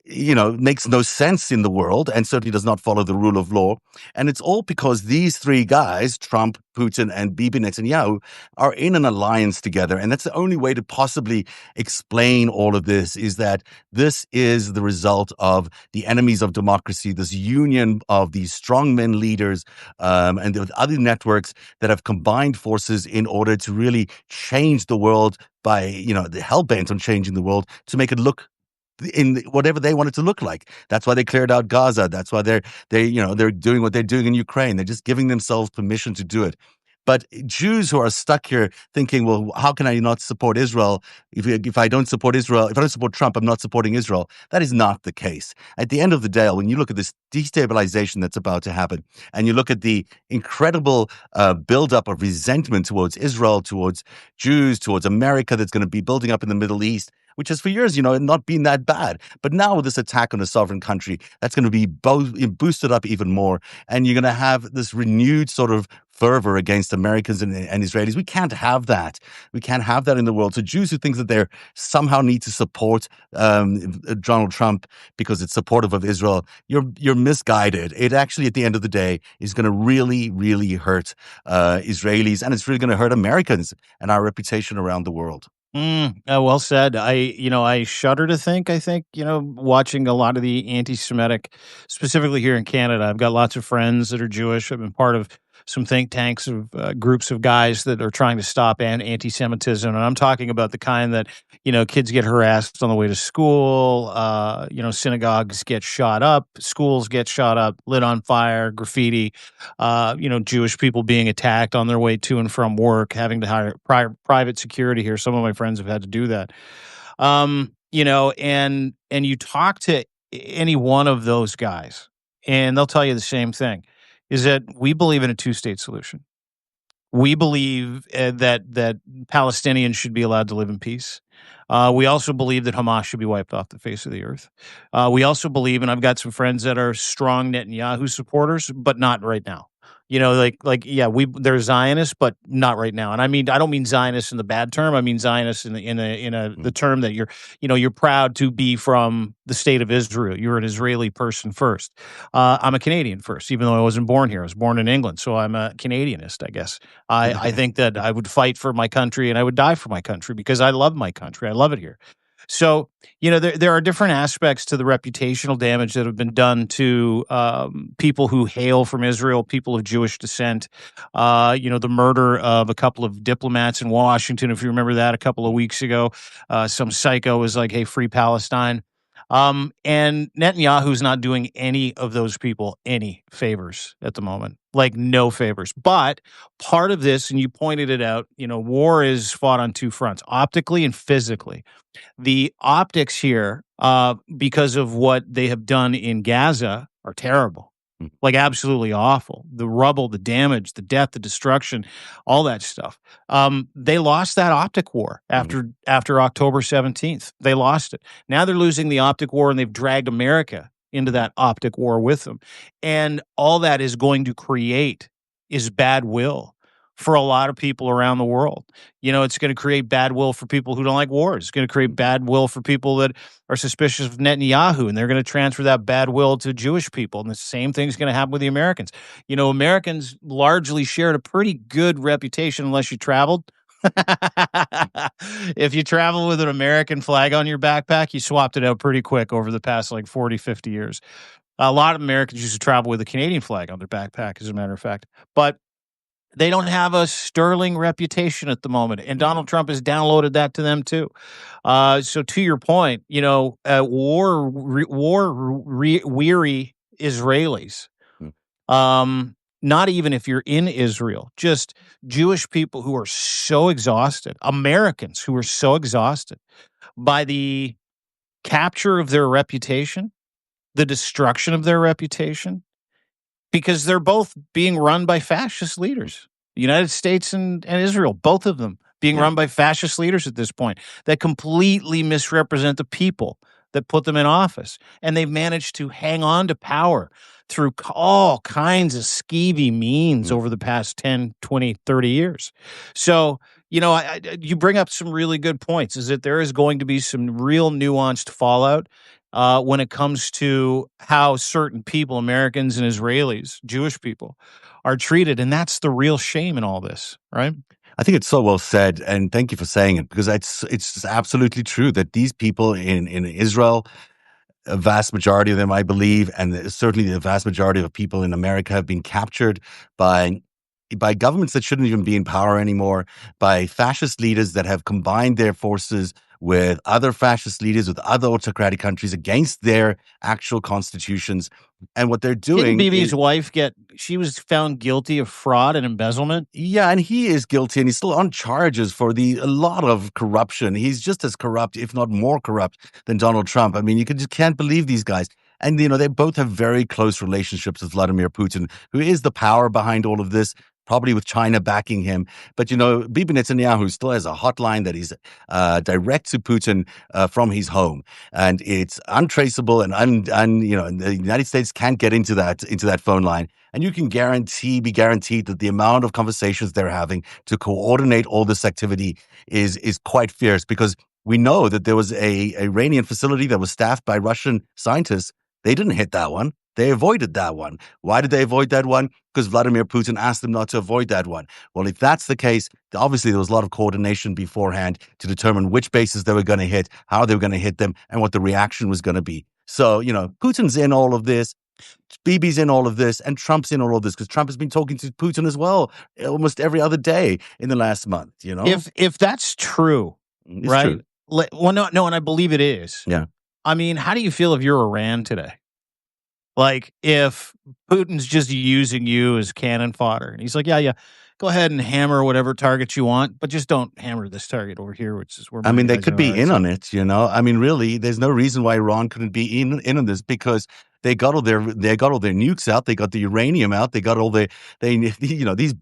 makes no sense in the world and certainly does not follow the rule of law. And it's all because these three guys, Trump, Putin, and Bibi Netanyahu, are in an alliance together. And that's the only way to possibly explain all of this, is that this is the result of the enemies of democracy, this union of these strongmen leaders and the other networks that have combined forces in order to really change the world by, the hell bent on changing the world to make it look in whatever they want it to look like. That's why they cleared out Gaza. That's why they're doing what they're doing in Ukraine. They're just giving themselves permission to do it. But Jews who are stuck here thinking, well, how can I not support Israel? If I don't support Israel, if I don't support Trump, I'm not supporting Israel. That is not the case. At the end of the day, when you look at this destabilization that's about to happen, and you look at the incredible buildup of resentment towards Israel, towards Jews, towards America that's going to be building up in the Middle East, which has for years, not been that bad. But now with this attack on a sovereign country, that's going to be boosted up even more. And you're going to have this renewed sort of fervor against Americans and Israelis. We can't have that. We can't have that in the world. So Jews who think that they somehow need to support Donald Trump because it's supportive of Israel, you're misguided. It actually, at the end of the day, is going to really, really hurt Israelis, and it's really going to hurt Americans and our reputation around the world. Well said. I shudder to think, watching a lot of the anti-Semitic, specifically here in Canada. I've got lots of friends that are Jewish. I've been part of some think tanks of groups of guys that are trying to stop anti-Semitism. And I'm talking about the kind that, kids get harassed on the way to school, synagogues get shot up, schools get shot up, lit on fire, graffiti, Jewish people being attacked on their way to and from work, having to hire private security here. Some of my friends have had to do that. And you talk to any one of those guys, and they'll tell you the same thing, is that we believe in a two-state solution. We believe that Palestinians should be allowed to live in peace. We also believe that Hamas should be wiped off the face of the earth. We also believe, and I've got some friends that are strong Netanyahu supporters, but not right now. Yeah, they're Zionists, but not right now. And I don't mean Zionists in the bad term. I mean Zionists in the term that you're proud to be from the state of Israel. You're an Israeli person first. I'm a Canadian first, even though I wasn't born here. I was born in England, so I'm a Canadianist, I guess. I think that I would fight for my country and I would die for my country because I love my country. I love it here. So, there are different aspects to the reputational damage that have been done to people who hail from Israel, people of Jewish descent. The murder of a couple of diplomats in Washington, if you remember that, a couple of weeks ago. Some psycho was like, hey, free Palestine. And Netanyahu's not doing any of those people any favors at the moment, like no favors. But part of this, and you pointed it out, war is fought on two fronts, optically and physically. The optics here, because of what they have done in Gaza, are terrible. Like absolutely awful. The rubble, the damage, the death, the destruction, all that stuff. They lost that optic war after October 17th. They lost it. Now they're losing the optic war, and they've dragged America into that optic war with them. And all that is going to create is bad will for a lot of people around the world. It's going to create bad will for people who don't like wars. It's going to create bad will for people that are suspicious of Netanyahu, and they're going to transfer that bad will to Jewish people. And the same thing's going to happen with the Americans. Americans largely shared a pretty good reputation unless you traveled. If you travel with an American flag on your backpack, you swapped it out pretty quick over the past 40, 50 years. A lot of Americans used to travel with a Canadian flag on their backpack, as a matter of fact. But they don't have a sterling reputation at the moment, and Donald Trump has downloaded that to them too. So, to your point, weary Israelis. Not even if you're in Israel, just Jewish people who are so exhausted, Americans who are so exhausted by the capture of their reputation, the destruction of their reputation, because they're both being run by fascist leaders, the United States and Israel, both of them being Yeah. run by fascist leaders at this point that completely misrepresent the people that put them in office. And they've managed to hang on to power through all kinds of skeevy means Mm. over the past 10, 20, 30 years. So, you bring up some really good points is that there is going to be some real nuanced fallout when it comes to how certain people, Americans and Israelis, Jewish people, are treated. And that's the real shame in all this, right? I think it's so well said, and thank you for saying it because it's absolutely true that these people in Israel, a vast majority of them, I believe, and certainly the vast majority of people in America have been captured by governments that shouldn't even be in power anymore, by fascist leaders that have combined their forces with other fascist leaders, with other autocratic countries against their actual constitutions. And what they're Didn't doing is Bibi's wife she was found guilty of fraud and embezzlement? yeah, and he is guilty, and he's still on charges for a lot of corruption. He's just as corrupt, if not more corrupt, than Donald Trump. I mean, just can't believe these guys. And they both have very close relationships with Vladimir Putin, who is the power behind all of this. Probably with China backing him, but Bibi Netanyahu still has a hotline that he's direct to Putin from his home, and it's untraceable. And the United States can't get into that phone line. And you can be guaranteed that the amount of conversations they're having to coordinate all this activity is quite fierce because we know that there was a Iranian facility that was staffed by Russian scientists. They didn't hit that one. They avoided that one. Why did they avoid that one? Because Vladimir Putin asked them not to avoid that one. Well, if that's the case, obviously there was a lot of coordination beforehand to determine which bases they were going to hit, how they were going to hit them, and what the reaction was going to be. So, Putin's in all of this. Bibi's in all of this, and Trump's in all of this because Trump has been talking to Putin as well almost every other day in the last month. If that's true, It's right? true. Well, no, and I believe it is. Yeah. I mean, how do you feel if you're Iran today? Like, if Putin's just using you as cannon fodder, and he's like, "Yeah, yeah, go ahead and hammer whatever targets you want, but just don't hammer this target over here, which is where I my mean, they guys could are." be in It's like, on it. I mean, really, there's no reason why Iran couldn't be in on this because they got all their nukes out, they got the uranium out, they got all these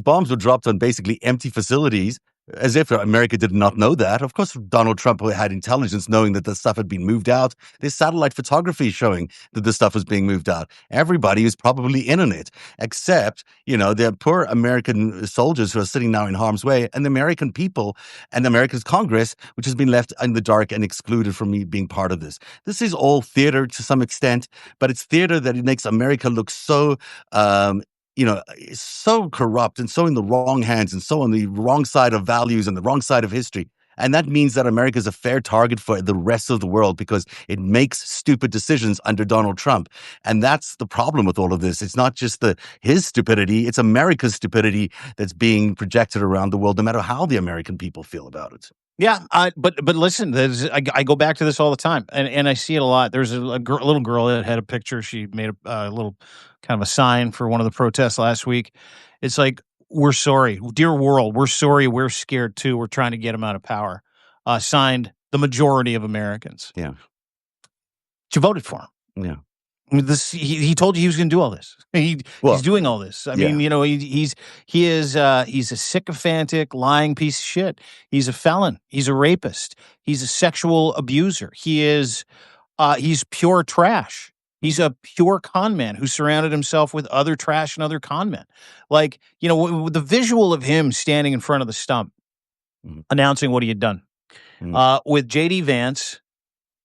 bombs were dropped on basically empty facilities. As if America did not know that. Of course, Donald Trump had intelligence knowing that the stuff had been moved out. There's satellite photography showing that the stuff was being moved out. Everybody is probably in on it, except, the poor American soldiers who are sitting now in harm's way and the American people and America's Congress, which has been left in the dark and excluded from me being part of this. This is all theater to some extent, but it's theater that it makes America look so so corrupt and so in the wrong hands and so on the wrong side of values and the wrong side of history. And that means that America is a fair target for the rest of the world because it makes stupid decisions under Donald Trump. And that's the problem with all of this. It's not just his stupidity, it's America's stupidity that's being projected around the world, no matter how the American people feel about it. yeah, but listen, I go back to this all the time, and I see it a lot. There's a little girl that had a picture. She made a little kind of a sign for one of the protests last week. It's like, "We're sorry, dear world. We're sorry. We're scared too. We're trying to get him out of power." Signed the majority of Americans. Yeah. You voted for him. Yeah. I mean, he told you he was going to do all this. Well, He's doing all this. I mean, yeah. he's a sycophantic, lying piece of shit. He's a felon. He's a rapist. He's a sexual abuser. He's pure trash. He's a pure con man who surrounded himself with other trash and other con men. Like, the visual of him standing in front of the stump, Mhm. announcing what he had done, Mhm. with J.D. Vance,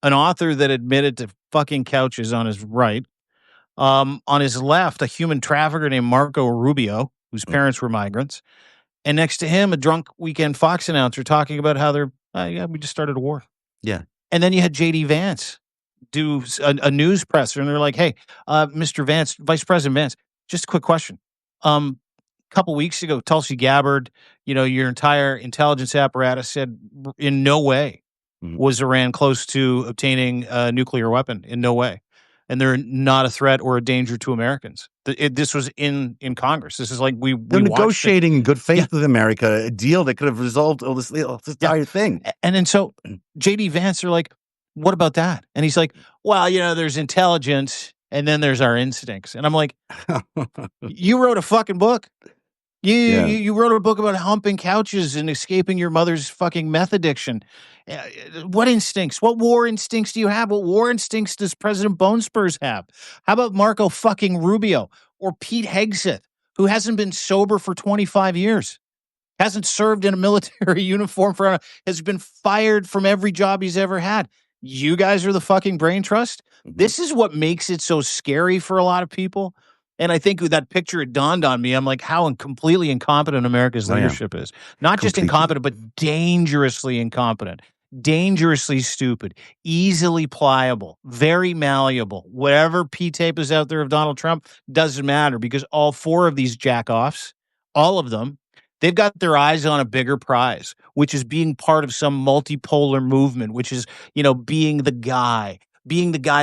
an author that admitted to fucking couches on his right. On his left, a human trafficker named Marco Rubio, whose Mhm. parents were migrants. And next to him, a drunk weekend Fox announcer talking about how yeah, we just started a war. Yeah. And then you had J.D. Vance do a news presser, and they're like, "Hey, Mr. Vance, Vice President Vance, just a quick question. A couple weeks ago, Tulsi Gabbard, your entire intelligence apparatus said in no way Mhm. was Iran close to obtaining a nuclear weapon, in no way. And they're not a threat or a danger to Americans. This was in Congress. This is like They're we watched it. negotiating in good Yeah, faith with America, a deal that could have resolved all this yeah. entire thing. And then so JD Vance, are like, "What about that?" And he's like, "Well, there's intelligence and then there's our instincts." And I'm like, "You wrote a fucking book. You wrote a book about humping couches and escaping your mother's fucking meth addiction. Uh, what instincts? What war instincts do you have? What war instincts does President Bone Spurs have? How about Marco fucking Rubio or Pete Hegseth, who hasn't been sober for 25 years? Hasn't served in a military uniform has been fired from every job he's ever had. You guys are the fucking brain trust. Mhm. This is what makes it so scary for a lot of people. And I think with that picture, it dawned on me. I'm like, how completely incompetent America's Oh yeah, leadership is. Not just completely. incompetent, but dangerously incompetent, dangerously stupid, easily pliable, very malleable. Whatever P tape is out there of Donald Trump doesn't matter because all four of these jackoffs, all of them, they've got their eyes on a bigger prize, which is being part of some multipolar movement, which is, being the guy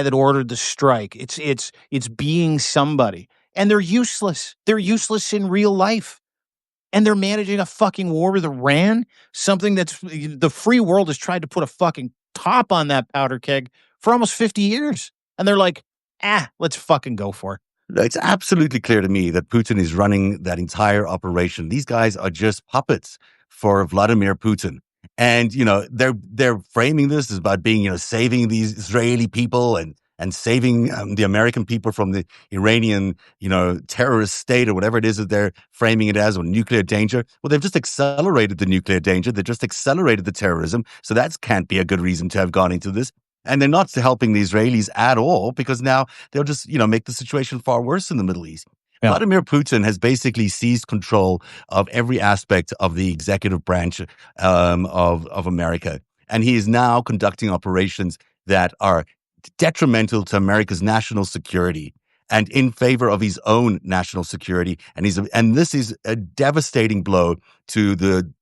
that ordered the strike. It's being somebody. And they're useless. They're useless in real life. And they're managing a fucking war with Iran, something that's the free world has tried to put a fucking top on that powder keg for almost 50 years. And they're like, let's fucking go for it. It's absolutely clear to me that Putin is running that entire operation. These guys are just puppets for Vladimir Putin. And, they're framing this as about being, saving these Israeli people and saving the American people from the Iranian, terrorist state or whatever it is that they're framing it as, or nuclear danger. Well, they've just accelerated the nuclear danger. They've just accelerated the terrorism. So that can't be a good reason to have gone into this. And they're not helping the Israelis at all because now they'll just, make the situation far worse in the Middle East. Yeah. Vladimir Putin has basically seized control of every aspect of the executive branch of America. And he is now conducting operations that are detrimental to America's national security and in favor of his own national security. And this is a devastating blow to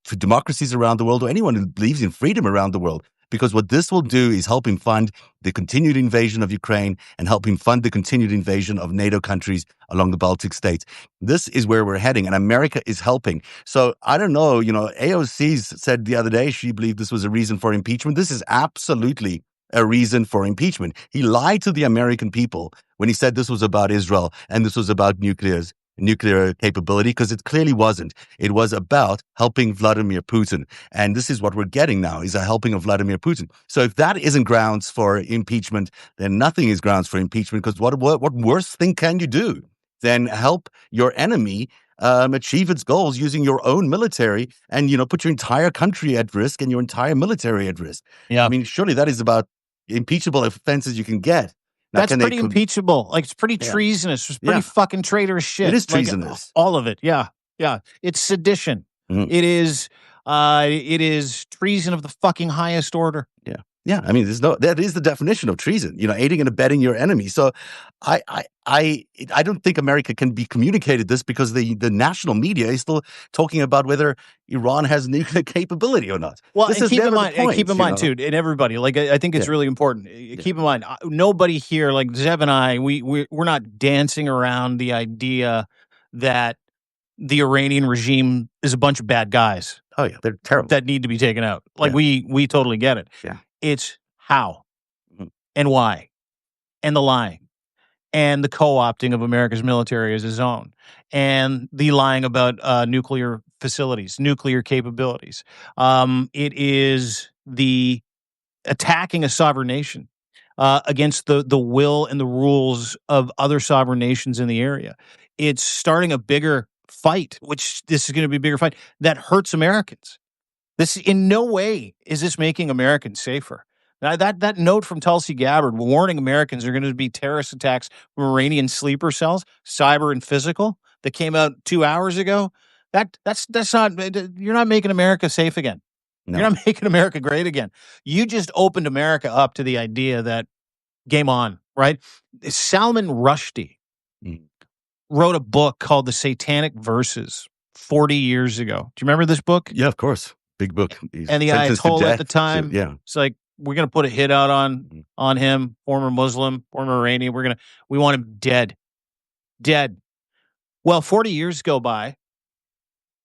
democracies around the world, or anyone who believes in freedom around the world. Because what this will do is help him fund the continued invasion of Ukraine and help him fund the continued invasion of NATO countries along the Baltic states. This is where we're heading, and America is helping. So I don't know, AOC said the other day she believed this was a reason for impeachment. This is absolutely a reason for impeachment. He lied to the American people when he said this was about Israel and this was about nuclear capability, because it clearly wasn't. It was about helping Vladimir Putin. And this is what we're getting now, is a helping of Vladimir Putin. So if that isn't grounds for impeachment, then nothing is grounds for impeachment, because what worse thing can you do than help your enemy achieve its goals using your own military and, put your entire country at risk and your entire military at risk? Yeah. I mean, surely that is about impeachable offenses you can get. Now, That's pretty impeachable. Like, it's pretty Yeah. treasonous. It's pretty Yeah. fucking traitorous shit. It is Like, treasonous. all of it. Yeah. Yeah. It's sedition. Mhm. It is treason of the fucking highest order. Yeah. Yeah. I mean, that is the definition of treason, aiding and abetting your enemy. So I don't think America can be communicated this, because the national media is still talking about whether Iran has nuclear capability or not. Well, This and is keep in never the mind, point, too, and everybody, like, I think it's Yeah. really important. Keep in mind, nobody here, like Zeb and I, we're not dancing around the idea that the Iranian regime is a bunch of bad guys Oh yeah, they're terrible. that need to be taken out. Like, Yeah. we totally get it. Yeah. It's how Mhm. and why and the lying and the co-opting of America's military as his own, and the lying about nuclear facilities, nuclear capabilities. It is the attacking a sovereign nation against the will and the rules of other sovereign nations in the area. It's starting a bigger fight, which this is going to be a bigger fight that hurts Americans. This in no way is this making Americans safer. Now, that note from Tulsi Gabbard warning Americans there are going to be terrorist attacks from Iranian sleeper cells, cyber and physical, that came out 2 hours ago. That's not. You're not making America safe again. No. You're not making America great again. You just opened America up to the idea that game on, right? Salman Rushdie Mhm. wrote a book called The Satanic Verses 40 years ago. Do you remember this book? Yeah, of course. Big book. He's And the sentenced to Ayatollah at death, the time, yeah. it's like, we're going to put a hit out Mhm. on him, former Muslim, former Iranian. We want him dead. Dead. Well, 40 years go by,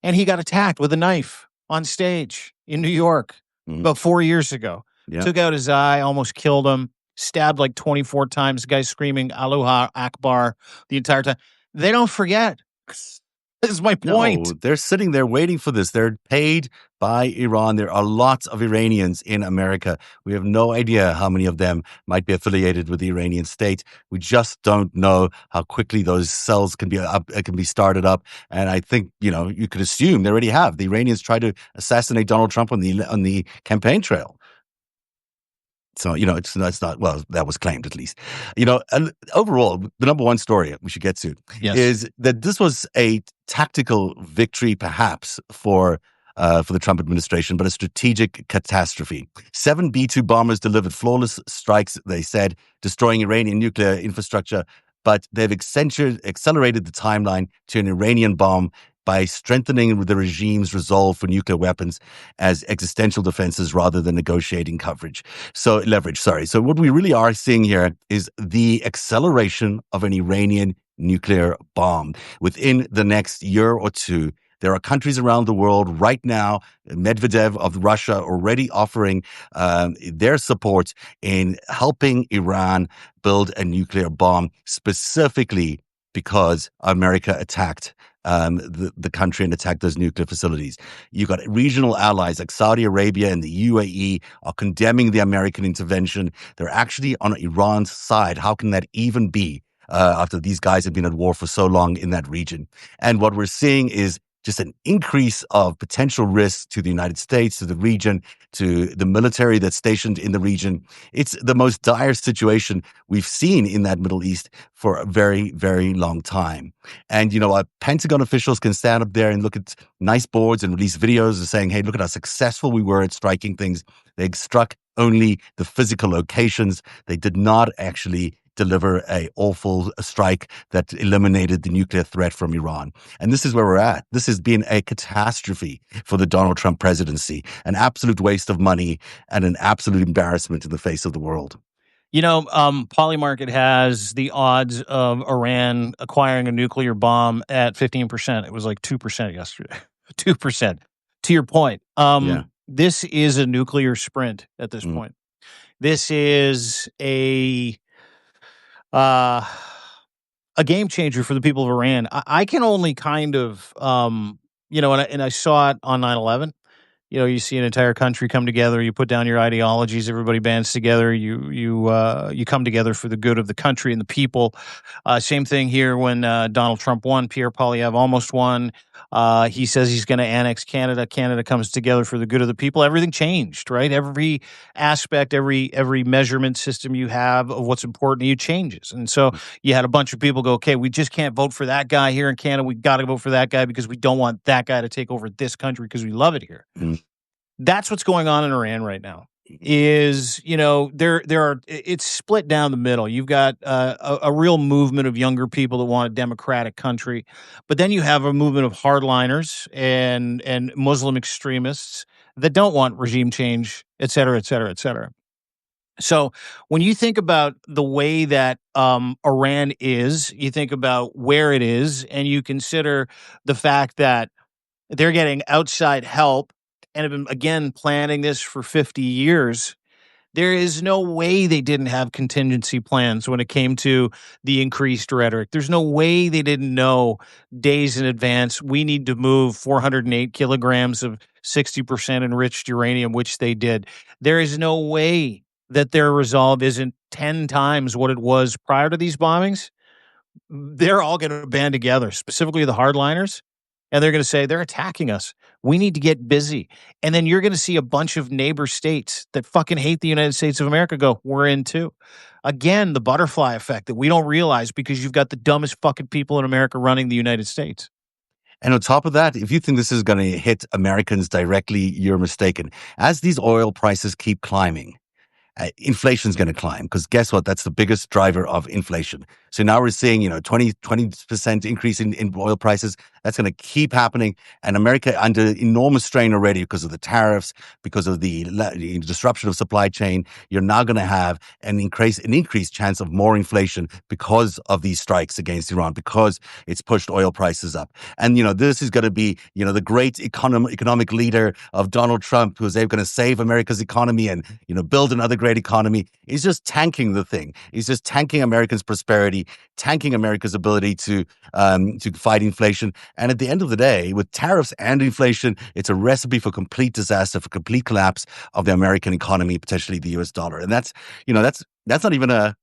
and he got attacked with a knife on stage in New York Mhm. about 4 years ago. Yeah. Took out his eye, almost killed him, stabbed like 24 times. The guy screaming Aloha Akbar the entire time. They don't forget. Is my No, point. they're sitting there waiting for this. They're paid by Iran. There are lots of Iranians in America. We have no idea how many of them might be affiliated with the Iranian state. We just don't know how quickly those cells can be started up. And I think, you could assume they already have. The Iranians tried to assassinate Donald Trump on the campaign trail. So, it's not, well, that was claimed at least. And overall, the number one story we should get to Yes. is that this was a tactical victory, perhaps, for the Trump administration, but a strategic catastrophe. 7 B-2 bombers delivered flawless strikes, they said, destroying Iranian nuclear infrastructure, but they've accelerated the timeline to an Iranian bomb by strengthening the regime's resolve for nuclear weapons as existential defenses rather than negotiating leverage. So what we really are seeing here is the acceleration of an Iranian nuclear bomb. Within the next year or two, there are countries around the world right now, Medvedev of Russia already offering their support in helping Iran build a nuclear bomb, specifically because America attacked the country and attacked those nuclear facilities. You've got regional allies like Saudi Arabia and the UAE are condemning the American intervention. They're actually on Iran's side. How can that even be after these guys have been at war for so long in that region? And what we're seeing is just an increase of potential risks to the United States, to the region, to the military that's stationed in the region. It's the most dire situation we've seen in that Middle East for a very, very long time. And, Pentagon officials can stand up there and look at nice boards and release videos of saying, hey, look at how successful we were at striking things. They struck only the physical locations. They did not actually deliver a awful strike that eliminated the nuclear threat from Iran. And this is where we're at. This has been a catastrophe for the Donald Trump presidency, an absolute waste of money and an absolute embarrassment in the face of the world. Polymarket has the odds of Iran acquiring a nuclear bomb at 15%. It was like 2% yesterday. 2%. To your point, Yeah. this is a nuclear sprint at this point. This is uh, a game changer for the people of Iran. I can only kind of, and I saw it on 9/11. You see an entire country come together. You put down your ideologies. Everybody bands together. You come together for the good of the country and the people. Same thing here when Donald Trump won. Pierre Poilievre almost won. He says he's going to annex Canada. Canada comes together for the good of the people. Everything changed, right? Every aspect, every measurement system you have of what's important to you changes. And so you had a bunch of people go, okay, we just can't vote for that guy here in Canada. We got to vote for that guy because we don't want that guy to take over this country because we love it here. That's what's going on in Iran right now. Is there are it's split down the middle. You've got a real movement of younger people that want a democratic country, but then you have a movement of hardliners and Muslim extremists that don't want regime change, et cetera, et cetera, et cetera. So when you think about the way that Iran is, you think about where it is, and you consider the fact that they're getting outside help and have been, again, planning this for 50 years. There is no way they didn't have contingency plans when it came to the increased rhetoric. There's no way they didn't know days in advance, we need to move 408 kilograms of 60% enriched uranium, which they did. There is no way that their resolve isn't 10 times what it was prior to these bombings. They're all going to band together, specifically the hardliners, and they're going to say, they're attacking us. We need to get busy. And then you're going to see a bunch of neighbor states that fucking hate the United States of America go, we're in too. Again, the butterfly effect that we don't realize because you've got the dumbest fucking people in America running the United States. And on top of that, if you think this is going to hit Americans directly, you're mistaken. As these oil prices keep climbing, inflation is going to climb because guess what? That's the biggest driver of inflation. So now we're seeing, 20% increase in oil prices. That's going to keep happening. And America under enormous strain already because of the tariffs, because of the disruption of supply chain. You're now going to have an increased chance of more inflation because of these strikes against Iran, because it's pushed oil prices up. And, this is going to be, the great economic leader of Donald Trump, who is going to save America's economy and, build another great economy. He's just tanking the thing. He's just tanking Americans' prosperity basically tanking America's ability to fight inflation. And at the end of the day, with tariffs and inflation, it's a recipe for complete disaster, for complete collapse of the American economy, potentially the US dollar. And that's not even a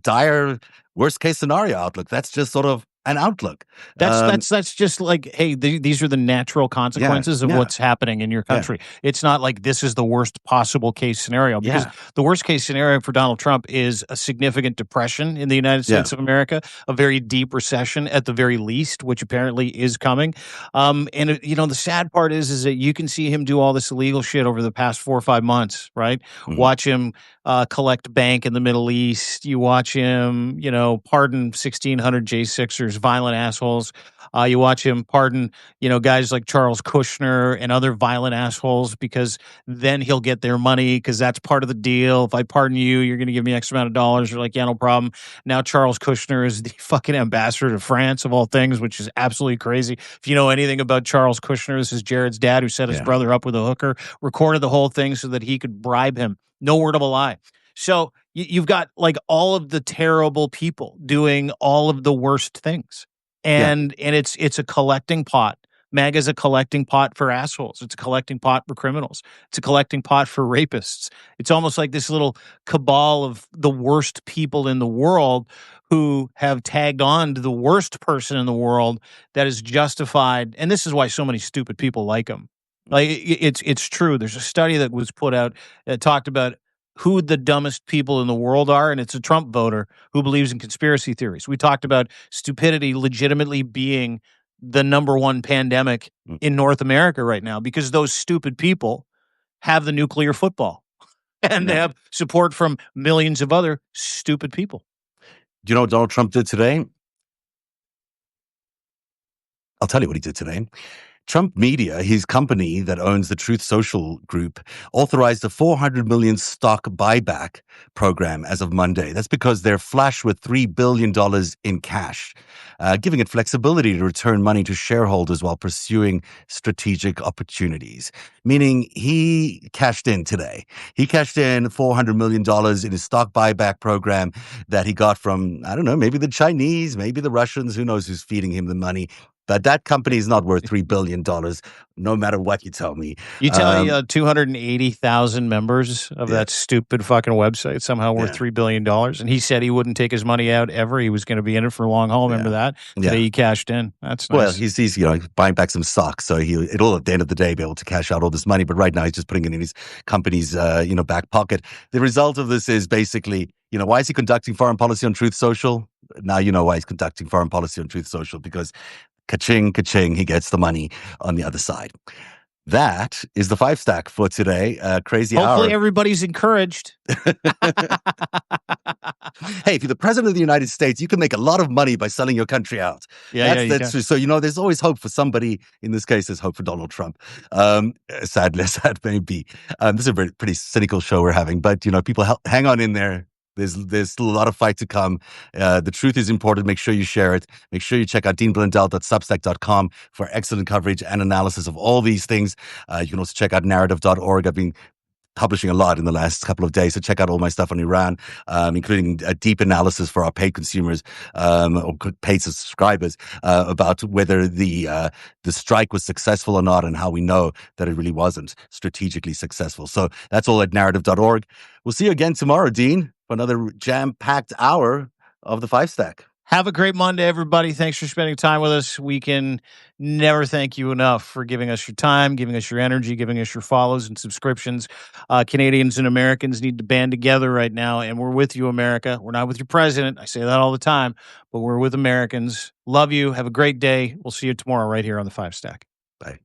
dire worst case scenario outlook. That's just sort of an outlook. That's Um, that's that's just like, hey, these are the natural yeah, consequences of yeah, what's happening in your yeah, country. It's not like this is the worst possible case scenario, because yeah, the worst case scenario for Donald Trump is a significant depression in the United yeah. States of America, a very deep recession at the very least, which apparently is coming. The sad part is that you can see him do all this illegal shit over the past 4 or 5 months, right? Mhm. Watch him collect bank in the Middle East. You watch him, pardon 1,600 J6ers, violent assholes. You watch him pardon, guys like Charles Kushner and other violent assholes, because then he'll get their money, because that's part of the deal. If I pardon you, you're going to give me X amount of dollars. You're like, yeah, no problem. Now Charles Kushner is the fucking ambassador to France, of all things, which is absolutely crazy. If you know anything about Charles Kushner, this is Jared's dad, who set his Yeah, brother up with a hooker, recorded the whole thing so that he could bribe him. No word of a lie. So you've got like all of the terrible people doing all of the worst things, yeah, and it's a collecting pot. MAGA is a collecting pot for assholes. It's a collecting pot for criminals. It's a collecting pot for rapists. It's almost like this little cabal of the worst people in the world who have tagged on to the worst person in the world that is justified. And this is why so many stupid people like him. Like it's true. There's a study that was put out that talked about who the dumbest people in the world are, and it's a Trump voter who believes in conspiracy theories. We talked about stupidity legitimately being the number one pandemic mm, in North America right now, because those stupid people have the nuclear football and they yeah. have support from millions of other stupid people. Do you know what Donald Trump did today? I'll tell you what he did today. Trump Media, his company that owns the Truth Social group, authorized a 400 million stock buyback program as of Monday. That's because they're flush with $3 billion in cash, giving it flexibility to return money to shareholders while pursuing strategic opportunities. Meaning he cashed in today. He cashed in $400 million in his stock buyback program that he got from, I don't know, maybe the Chinese, maybe the Russians, who knows who's feeding him the money. But that company is not worth $3 billion, no matter what you tell me. You tell me Um, 280,000 members of yeah, that stupid fucking website somehow worth yeah, $3 billion. And he said he wouldn't take his money out ever. He was going to be in it for a long haul. Remember yeah, that? Today yeah. he cashed in. That's Well, nice. he's buying back some stocks, so it'll at the end of the day be able to cash out all this money. But right now he's just putting it in his company's back pocket. The result of this is basically, why is he conducting foreign policy on Truth Social? Now you know why he's conducting foreign policy on Truth Social, because ka-ching, ka-ching, he gets the money on the other side. That is the five stack for today. Crazy Hopefully hour. everybody's encouraged. Hey, if you're the president of the United States, you can make a lot of money by selling your country out. Yeah, you That's can. true. So there's always hope for somebody. In this case, there's hope for Donald Trump. Sadly, as that may be. This is a pretty cynical show we're having, but people hang on in there. There's still a lot of fight to come. The truth is important. Make sure you share it. Make sure you check out deanblundell.substack.com for excellent coverage and analysis of all these things. You can also check out narrative.org. I've been publishing a lot in the last couple of days. So check out all my stuff on Iran, including a deep analysis for our paid consumers or paid subscribers about whether the strike was successful or not, and how we know that it really wasn't strategically successful. So that's all at narrative.org. We'll see you again tomorrow, Dean, for another jam-packed hour of the Five Stack. Have a great Monday, everybody. Thanks for spending time with us. We can never thank you enough for giving us your time, giving us your energy, giving us your follows and subscriptions. Canadians and Americans need to band together right now, and we're with you, America. We're not with your president. I say that all the time, but we're with Americans. Love you. Have a great day. We'll see you tomorrow right here on the Five Stack. Bye.